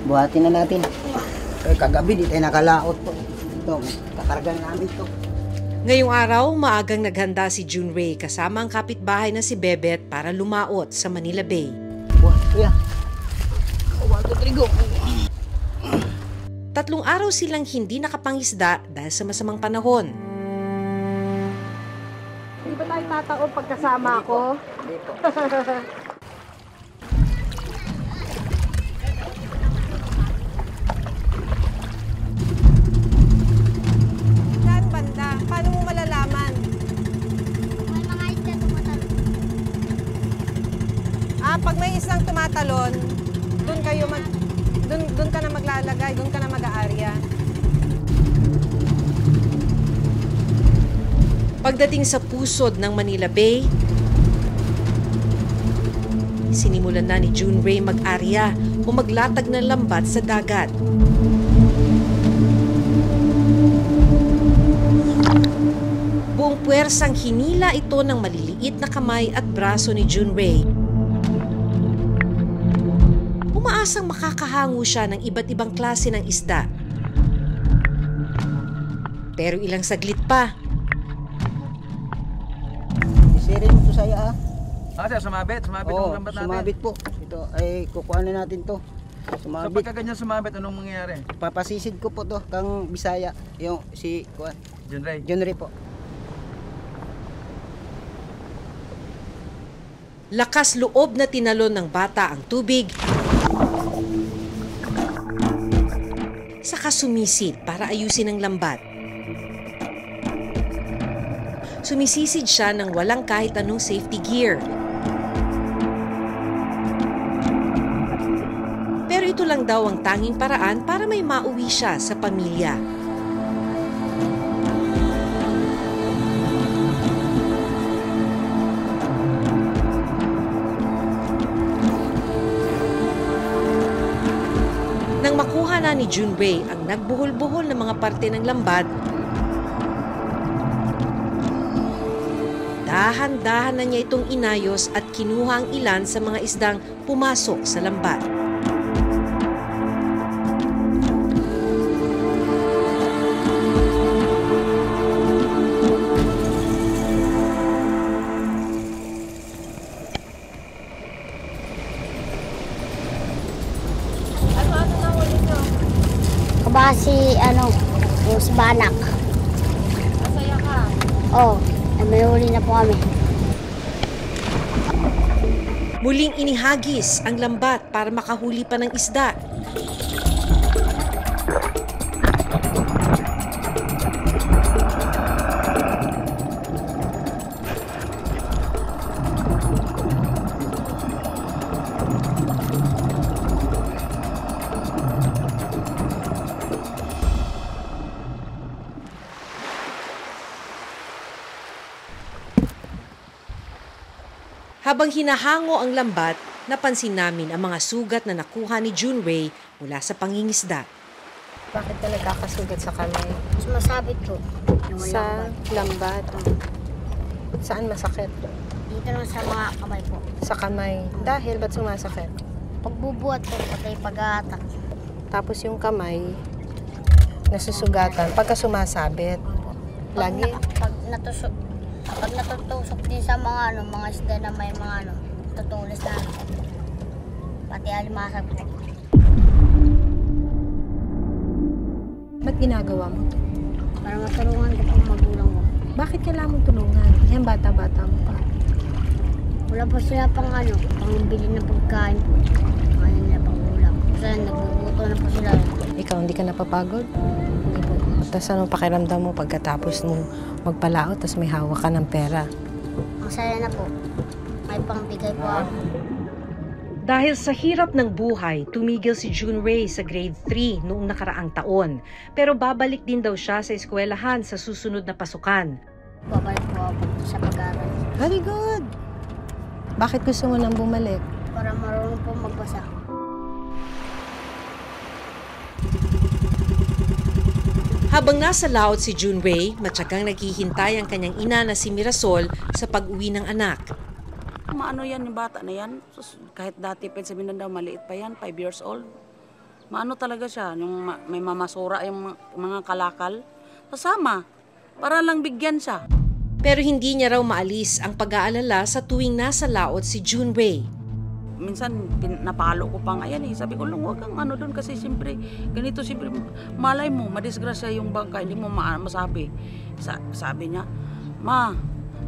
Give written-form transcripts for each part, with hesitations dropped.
buhatin na natin. Kagabi, di tayo nakalaot po. Ito, kakargan namin ito. Ngayong araw, maagang naghanda si Junray kasama ang kapitbahay na si Bebet para lumaot sa Manila Bay. Buhat, kuya. Buhat trigo. 3 araw silang hindi nakapangisda dahil sa masamang panahon. Hindi ba tayo tataon pagkasama ako? Hindi po. Saan banda? Paano mo malalaman? May mga isda tumatalon. Pag may isang tumatalon, doon ka na maglalagay, doon ka na mag-aarya. Pagdating sa pusod ng Manila Bay, sinimulan na ni Junray mag-arya o maglatag ng lambat sa dagat. Buong puwersang hinila ito ng maliliit na kamay at braso ni Junray. Umaasang makakahango siya ng iba't ibang klase ng isda. Pero ilang saglit pa, Isirin mo ito saya Sir, sumabit Oo, yung lambat natin. sumabit po. Ito ay kukuhanin natin to. So Sumabit. pagka ganyan sumabit, anong mangyayari? Papasisid ko po to kang Bisaya. Yung si John Ray. po. lakas loob na tinalon ng bata ang tubig, saka sumisid para ayusin ang lambat. Sumisisid siya ng walang kahit anong safety gear. Pero ito lang daw ang tanging paraan para may mauwi siya sa pamilya. Nang makuha na ni Junray ang nagbuhol-buhol na mga parte ng lambat, dahan-dahan na niya itong inayos at kinuha ang ilan sa mga isdang pumasok sa lambat. Kabasi, yung si Banak. Masaya ka. Oo, may huli na po kami. Muling inihagis ang lambat para makahuli pa ng isda. Habang hinahango ang lambat, napansin namin ang mga sugat na nakuha ni Junray mula sa pangingisda. Bakit ka nagkakasugat sa kamay? Sumasabit po. Yung Sa lambat. Saan masakit? Dito lang sa mga kamay po. Sa kamay. Dahil ba't sumasakit? Pagbubuhat po, pati pag-atak. Tapos yung kamay, nasusugatan. Pagka sumasabit. Lagi? Pag natutusok din sa mga mga isda na may mga tutulis na pati alimasag po. Ba't ginagawa mo to? Para matulungan ko pang magulang ko. Bakit kailangan mong tulungan? Yan, bata-bata mo pa. Wala po sila pang pangbili ng pagkain po. Kaya nila pang ulam. Kasi nagbubuto na po sila. Ikaw, hindi ka napapagod? Hindi po. Tapos anong pakiramdam mo pagkatapos mong magpalaot tapos may hawak ka ng pera? Masaya na po. May pangbigay po ako. Dahil sa hirap ng buhay, tumigil si Junray sa grade 3 noong nakaraang taon. Pero babalik din daw siya sa eskwelahan sa susunod na pasukan. Babalik po ako sa pag-aaral. Very good! Bakit gusto mo nang bumalik? Para marunong po magbasa. Habang nasa laot si Junray, matyagang naghihintay ang kanyang ina na si Mirasol sa pag-uwi ng anak. Maano yan yung bata na yan? Sus, kahit dati pwede sabihin na daw maliit pa yan, 5 years old. Maano talaga siya, yung may mamasura yung mga kalakal. Kasama, para lang bigyan siya. Pero hindi niya raw maalis ang pag-aalala sa tuwing nasa laot si Junrey. Minsan, napalo ko pa nga yan eh. Sabi ko lang, huwag kang ano doon kasi siyempre, ganito siyempre, malay mo, madisgrasya yung bangka, hindi mo masabi. Sabi niya, Ma,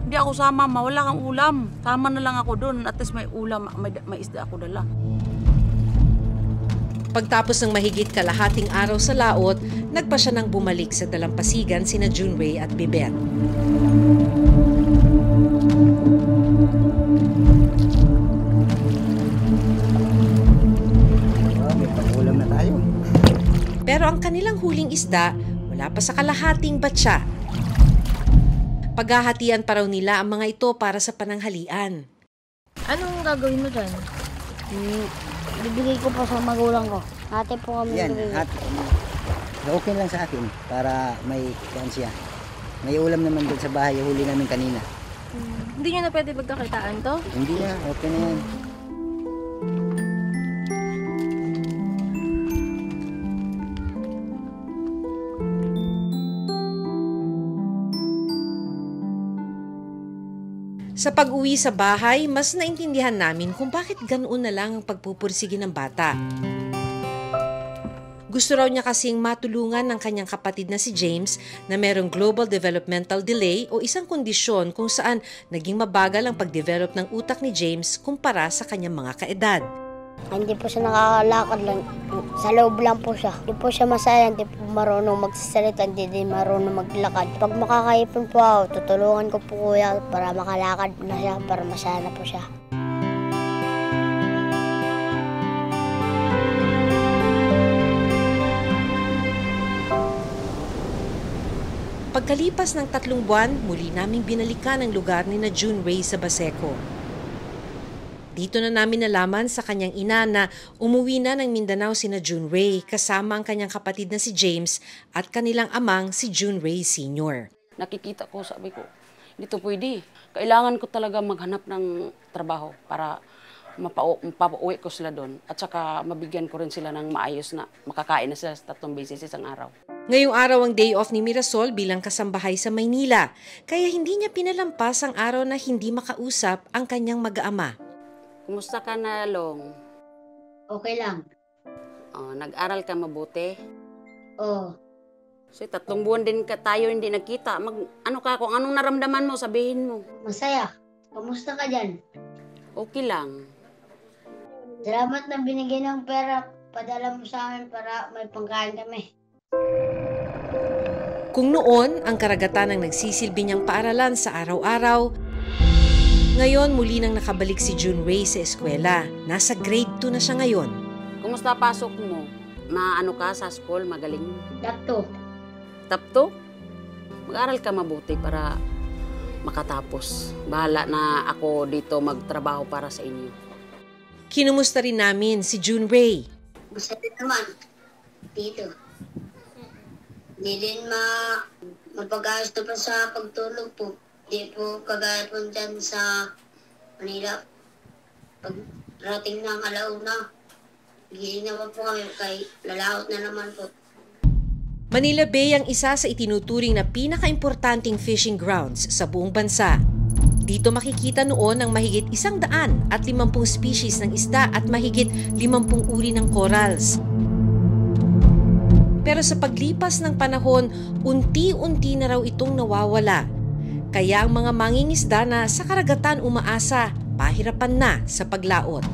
hindi ako sama, Ma, wala kang ulam. Sama na lang ako doon, at least may ulam, may isda ako dala. Pagtapos ng mahigit kalahating araw sa laot, nagpa siya nang bumalik sa dalampasigan sina Junrey at Bibet. May pag-ulam na tayo. Pero ang kanilang huling isda, wala pa sa kalahating batya. Paghahatian pa raw nila ang mga ito para sa pananghalian. Anong gagawin mo dyan? Bibigay ko po sa magulang ko. Ate po kami. Yan, hati. Okay lang sa akin para may siya. May ulam naman doon sa bahay, huli namin kanina. Hindi nyo na pwede pagkakitaan to? Hindi na, okay na yan. Sa pag-uwi sa bahay, mas naintindihan namin kung bakit ganoon na lang ang pagpupursige ng bata. Gusto raw niya kasing matulungan ng kanyang kapatid na si James na merong global developmental delay o isang kondisyon kung saan naging mabagal ang pagdevelop ng utak ni James kumpara sa kanyang mga kaedad. Hindi po siya nakakalakad lang. Sa loob lang po siya. Hindi po siya masaya, hindi po marunong magsasalita, hindi din marunong maglakad. Pag makakaipon po ako, tutulungan ko po kuya para makalakad na siya, para masaya na po siya. Pagkalipas ng 3 buwan, muli naming binalikan ang lugar ni na Junrey sa Baseco. Dito na namin nalaman sa kanyang ina na umuwi na ng Mindanao sina Junrey kasama ang kanyang kapatid na si James at kanilang amang si Junrey Sr. Nakikita ko, sabi ko, dito pwede. Kailangan ko talaga maghanap ng trabaho para mapauwi ko sila doon. At saka mabigyan ko rin sila ng maayos na makakain na sila sa 3 beses isang araw. Ngayong araw ang day off ni Mirasol bilang kasambahay sa Maynila, kaya hindi niya pinalampas ang araw na hindi makausap ang kanyang mag-ama. Kumusta ka na, Long? Okay lang. Oh, nag-aral ka mabuti? Oo. So, 3 buwan din tayo hindi nagkita. Ano ka, kung anong naramdaman mo, sabihin mo. Masaya. Kamusta ka dyan? Okay lang. Salamat na binigay ng pera. Padala mo sa amin para may pangkain kami. Kung noon, ang karagatan ang nagsisilbi niyang paaralan sa araw-araw, ngayon muli nang nakabalik si Junrey sa eskwela. Nasa grade 2 na siya ngayon. Kumusta pasok mo? Maano ka sa school? Magaling? Dakto. Tapto? Mag-aral ka mabuti para makatapos. Bahala na ako dito magtrabaho para sa inyo. Kinumusta rin namin si Junrey. Masakit naman. Dito. Hindi din mapag-ayos na pa sa pagtulog po. Hindi po kagaya po dyan sa Manila. Pag rating ng alauna, gising naman po kami kay lalaot na naman po. Manila Bay ang isa sa itinuturing na pinaka-importanting fishing grounds sa buong bansa. Dito makikita noon ang mahigit 150 species ng isda at mahigit 50 uri ng corals. Pero sa paglipas ng panahon, unti-unti na raw itong nawawala. Kaya ang mga mangingisda na sa karagatan umaasa, pahirapan na sa paglaot.